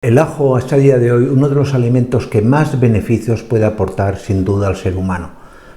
El ajo es a día de hoy uno de los alimentos que más beneficios puede aportar sin duda al ser humano.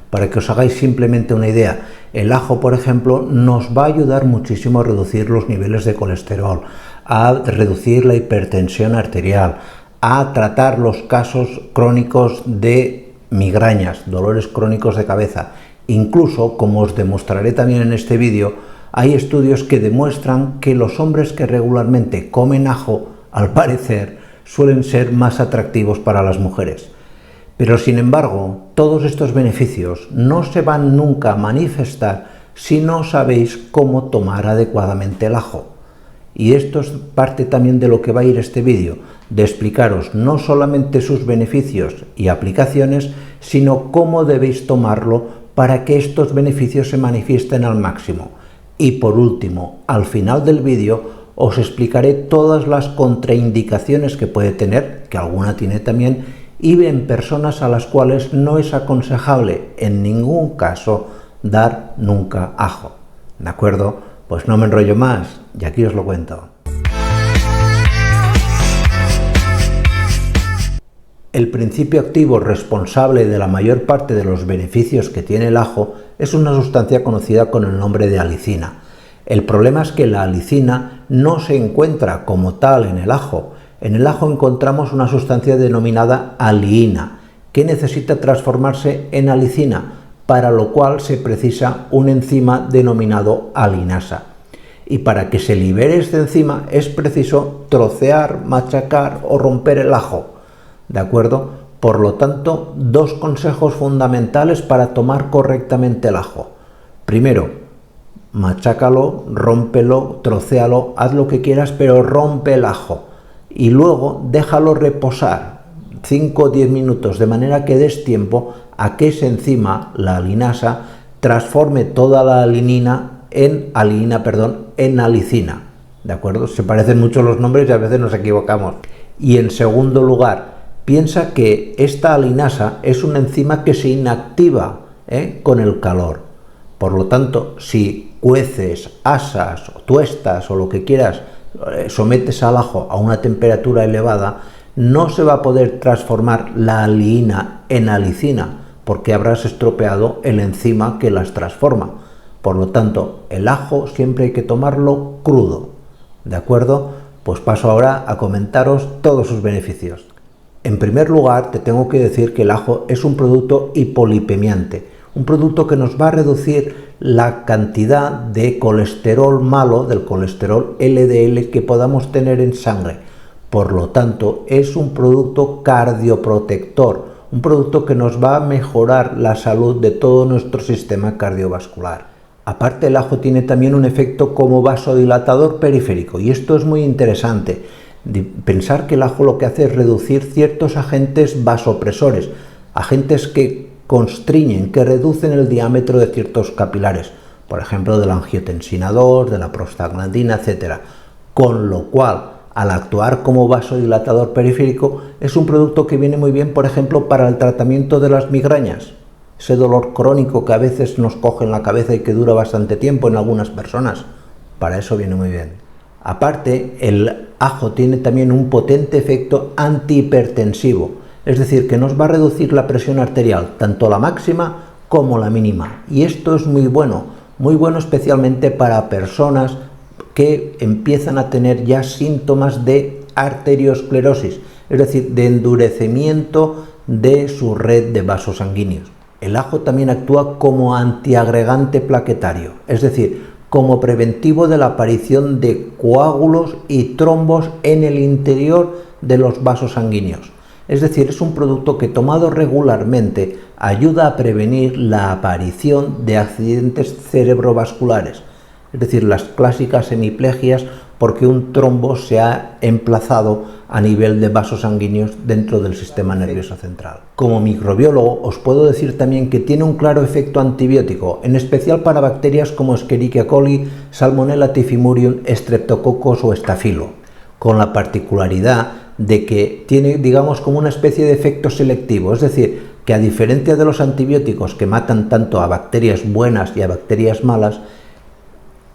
Para que os hagáis simplemente una idea, el ajo, por ejemplo, nos va a ayudar muchísimo a reducir los niveles de colesterol, a reducir la hipertensión arterial, a tratar los casos crónicos de migrañas, dolores crónicos de cabeza. Incluso, como os demostraré también en este vídeo, hay estudios que demuestran que los hombres que regularmente comen ajo, al parecer, suelen ser más atractivos para las mujeres. Pero sin embargo, todos estos beneficios no se van nunca a manifestar si no sabéis cómo tomar adecuadamente el ajo. Y esto es parte también de lo que va a ir este vídeo, de explicaros no solamente sus beneficios y aplicaciones, sino cómo debéis tomarlo para que estos beneficios se manifiesten al máximo. Y por último, al final del vídeo, os explicaré todas las contraindicaciones que puede tener, que alguna tiene también, y en personas a las cuales no es aconsejable en ningún caso dar nunca ajo. ¿De acuerdo? Pues no me enrollo más y aquí os lo cuento. El principio activo responsable de la mayor parte de los beneficios que tiene el ajo es una sustancia conocida con el nombre de alicina. El problema es que la alicina no se encuentra como tal en el ajo. En el ajo encontramos una sustancia denominada aliina, que necesita transformarse en alicina, para lo cual se precisa un enzima denominado alinasa. Y para que se libere esta enzima es preciso trocear, machacar o romper el ajo. ¿De acuerdo? Por lo tanto, dos consejos fundamentales para tomar correctamente el ajo. Primero, machácalo, rómpelo, trocéalo, haz lo que quieras, pero rompe el ajo. Y luego déjalo reposar 5 o 10 minutos, de manera que des tiempo a que esa enzima, la alinasa, transforme toda la alicina, en alicina. ¿De acuerdo? Se parecen mucho los nombres y a veces nos equivocamos. Y en segundo lugar, piensa que esta alinasa es una enzima que se inactiva con el calor. Por lo tanto, si cueces, asas, tuestas o lo que quieras, sometes al ajo a una temperatura elevada, no se va a poder transformar la aliina en alicina, porque habrás estropeado el enzima que las transforma. Por lo tanto, el ajo siempre hay que tomarlo crudo. ¿De acuerdo? Pues paso ahora a comentaros todos sus beneficios. En primer lugar, te tengo que decir que el ajo es un producto hipolipemiante, un producto que nos va a reducir la cantidad de colesterol malo, del colesterol LDL que podamos tener en sangre. Por lo tanto, es un producto cardioprotector, un producto que nos va a mejorar la salud de todo nuestro sistema cardiovascular. Aparte, el ajo tiene también un efecto como vasodilatador periférico, y esto es muy interesante. Pensar que el ajo lo que hace es reducir ciertos agentes vasopresores, agentes que constriñen, que reducen el diámetro de ciertos capilares, por ejemplo del angiotensina 2, de la prostaglandina, etc. Con lo cual, al actuar como vasodilatador periférico, es un producto que viene muy bien, por ejemplo, para el tratamiento de las migrañas, ese dolor crónico que a veces nos coge en la cabeza y que dura bastante tiempo en algunas personas. Para eso viene muy bien. Aparte, el ajo tiene también un potente efecto antihipertensivo, es decir, que nos va a reducir la presión arterial, tanto la máxima como la mínima. Y esto es muy bueno especialmente para personas que empiezan a tener ya síntomas de arteriosclerosis, es decir, de endurecimiento de su red de vasos sanguíneos. El ajo también actúa como antiagregante plaquetario, es decir, como preventivo de la aparición de coágulos y trombos en el interior de los vasos sanguíneos. Es decir, es un producto que tomado regularmente ayuda a prevenir la aparición de accidentes cerebrovasculares, es decir, las clásicas hemiplegias porque un trombo se ha emplazado a nivel de vasos sanguíneos dentro del sistema nervioso central. Como microbiólogo os puedo decir también que tiene un claro efecto antibiótico, en especial para bacterias como Escherichia coli, Salmonella typhimurium, Streptococcus o Staphylo, con la particularidad de que tiene, digamos, como una especie de efecto selectivo, es decir, que a diferencia de los antibióticos que matan tanto a bacterias buenas y a bacterias malas,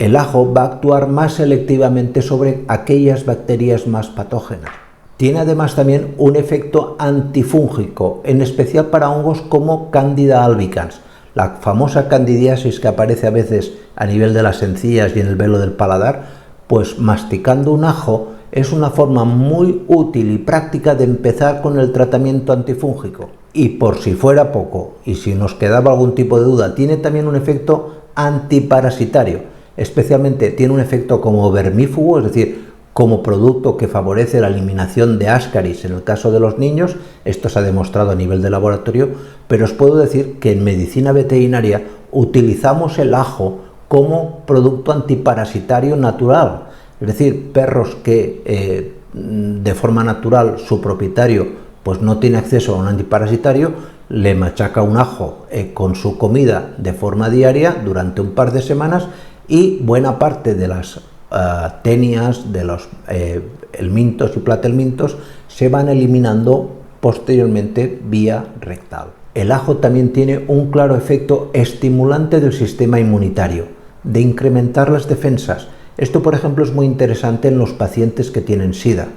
el ajo va a actuar más selectivamente sobre aquellas bacterias más patógenas. Tiene además también un efecto antifúngico, en especial para hongos como Candida albicans, la famosa candidiasis que aparece a veces a nivel de las encías y en el velo del paladar. Pues masticando un ajo es una forma muy útil y práctica de empezar con el tratamiento antifúngico. Y por si fuera poco, y si nos quedaba algún tipo de duda, tiene también un efecto antiparasitario, especialmente tiene un efecto como vermífugo, es decir, como producto que favorece la eliminación de ascaris en el caso de los niños. Esto se ha demostrado a nivel de laboratorio, pero os puedo decir que en medicina veterinaria utilizamos el ajo como producto antiparasitario natural, es decir, perros que de forma natural su propietario pues no tiene acceso a un antiparasitario, le machaca un ajo con su comida de forma diaria durante un par de semanas y buena parte de las tenias, de los helmintos y platelmintos se van eliminando posteriormente vía rectal. El ajo también tiene un claro efecto estimulante del sistema inmunitario, de incrementar las defensas. Esto, por ejemplo, es muy interesante en los pacientes que tienen SIDA.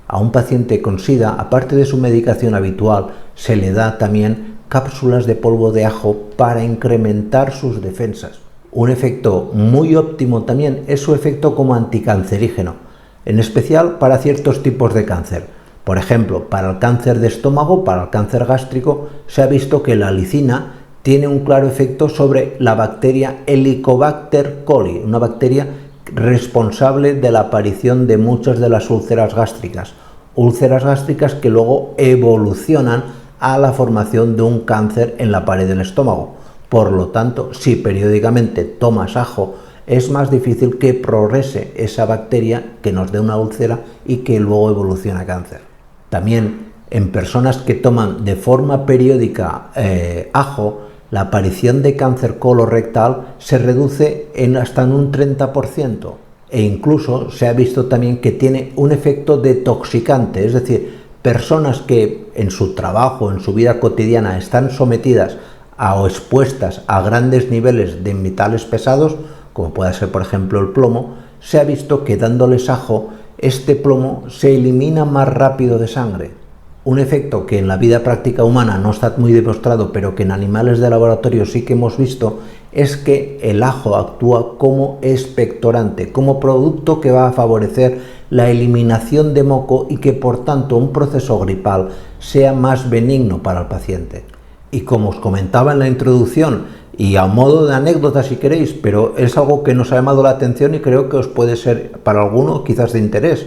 A un paciente con SIDA, aparte de su medicación habitual, se le da también cápsulas de polvo de ajo para incrementar sus defensas. Un efecto muy óptimo también es su efecto como anticancerígeno, en especial para ciertos tipos de cáncer. Por ejemplo, para el cáncer de estómago, para el cáncer gástrico, se ha visto que la alicina tiene un claro efecto sobre la bacteria Helicobacter coli, una bacteria responsable de la aparición de muchas de las úlceras gástricas que luego evolucionan a la formación de un cáncer en la pared del estómago. Por lo tanto, si periódicamente tomas ajo, es más difícil que progrese esa bacteria que nos dé una úlcera y que luego evolucione a cáncer. También en personas que toman de forma periódica ajo, la aparición de cáncer colorectal se reduce hasta en un 30%, e incluso se ha visto también que tiene un efecto detoxicante, es decir, personas que en su trabajo, en su vida cotidiana están sometidas o expuestas a grandes niveles de metales pesados, como puede ser por ejemplo el plomo, se ha visto que dándoles ajo, este plomo se elimina más rápido de sangre. Un efecto que en la vida práctica humana no está muy demostrado, pero que en animales de laboratorio sí que hemos visto, es que el ajo actúa como expectorante, como producto que va a favorecer la eliminación de moco y que por tanto un proceso gripal sea más benigno para el paciente. Y como os comentaba en la introducción, y a modo de anécdota si queréis, pero es algo que nos ha llamado la atención y creo que os puede ser para alguno quizás de interés,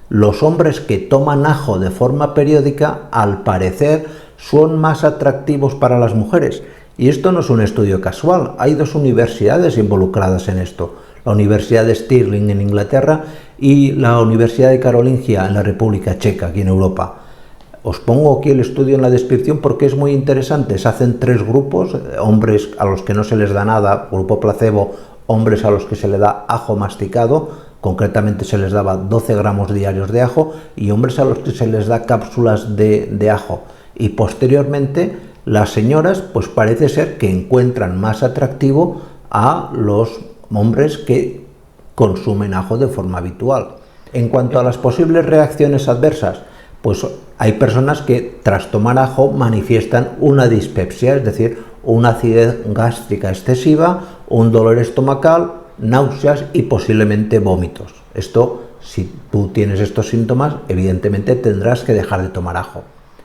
los hombres que toman ajo de forma periódica, al parecer, son más atractivos para las mujeres. Y esto no es un estudio casual, hay dos universidades involucradas en esto, la Universidad de Stirling en Inglaterra y la Universidad de Carolingia en la República Checa, aquí en Europa. Os pongo aquí el estudio en la descripción porque es muy interesante. Se hacen 3 grupos, hombres a los que no se les da nada, grupo placebo, hombres a los que se les da ajo masticado, concretamente se les daba 12 gramos diarios de ajo, y hombres a los que se les da cápsulas de ajo. Y posteriormente las señoras pues parece ser que encuentran más atractivo a los hombres que consumen ajo de forma habitual. En cuanto a las posibles reacciones adversas, pues hay personas que tras tomar ajo manifiestan una dispepsia, es decir, una acidez gástrica excesiva, un dolor estomacal, náuseas y posiblemente vómitos. Esto, si tú tienes estos síntomas, evidentemente tendrás que dejar de tomar ajo.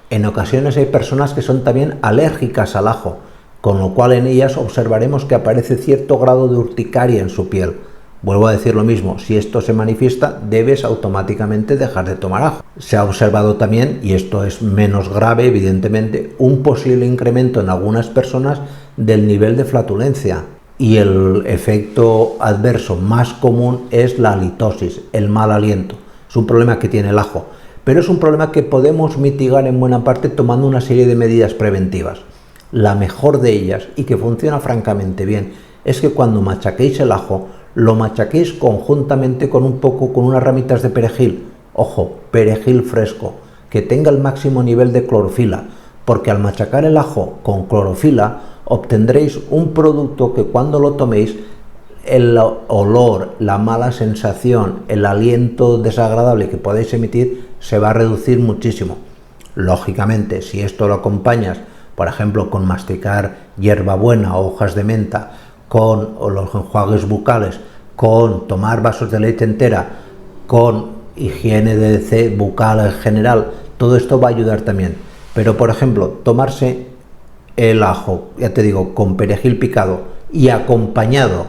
En ocasiones hay personas que son también alérgicas al ajo, con lo cual en ellas observaremos que aparece cierto grado de urticaria en su piel. Vuelvo a decir lo mismo, si esto se manifiesta, debes automáticamente dejar de tomar ajo. Se ha observado también, y esto es menos grave evidentemente, un posible incremento en algunas personas del nivel de flatulencia. Y el efecto adverso más común es la halitosis, el mal aliento. Es un problema que tiene el ajo, pero es un problema que podemos mitigar en buena parte tomando una serie de medidas preventivas. La mejor de ellas, y que funciona francamente bien, es que cuando machaquéis el ajo, lo machaquéis conjuntamente con unas ramitas de perejil. Ojo, perejil fresco, que tenga el máximo nivel de clorofila, porque al machacar el ajo con clorofila obtendréis un producto que cuando lo toméis, el olor, la mala sensación, el aliento desagradable que podéis emitir se va a reducir muchísimo. Lógicamente, si esto lo acompañas, por ejemplo, con masticar hierbabuena o hojas de menta, con los enjuagues bucales, con tomar vasos de leche entera, con higiene bucal en general, todo esto va a ayudar también. Pero, por ejemplo, tomarse el ajo, ya te digo, con perejil picado y acompañado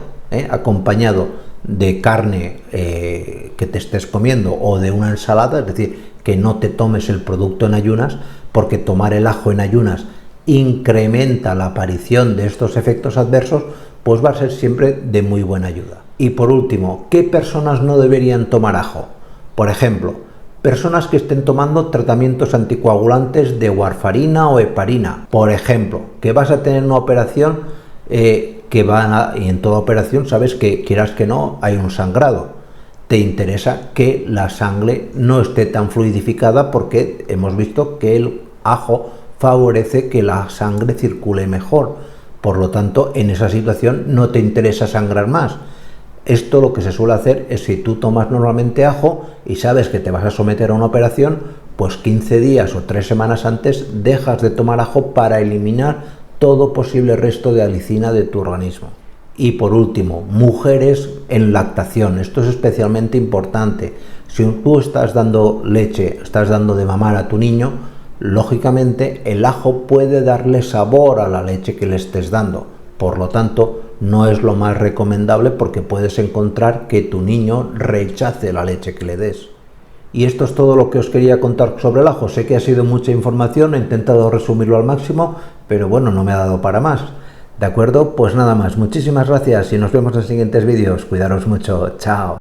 de carne que te estés comiendo o de una ensalada, es decir, que no te tomes el producto en ayunas, porque tomar el ajo en ayunas incrementa la aparición de estos efectos adversos, pues va a ser siempre de muy buena ayuda. Y por último, ¿qué personas no deberían tomar ajo? Por ejemplo, personas que estén tomando tratamientos anticoagulantes de warfarina o heparina. Por ejemplo, que vas a tener una operación y en toda operación sabes que, quieras que no, hay un sangrado. Te interesa que la sangre no esté tan fluidificada, porque hemos visto que el ajo favorece que la sangre circule mejor. Por lo tanto, en esa situación no te interesa sangrar más. Esto lo que se suele hacer es, si tú tomas normalmente ajo y sabes que te vas a someter a una operación, pues 15 días o 3 semanas antes dejas de tomar ajo para eliminar todo posible resto de alicina de tu organismo. Y por último, mujeres en lactación. Esto es especialmente importante. Si tú estás dando leche, estás dando de mamar a tu niño, lógicamente el ajo puede darle sabor a la leche que le estés dando. Por lo tanto, no es lo más recomendable, porque puedes encontrar que tu niño rechace la leche que le des. Y esto es todo lo que os quería contar sobre el ajo. Sé que ha sido mucha información, he intentado resumirlo al máximo, pero bueno, no me ha dado para más. ¿De acuerdo? Pues nada más, muchísimas gracias y nos vemos en siguientes vídeos. Cuidaros mucho, chao.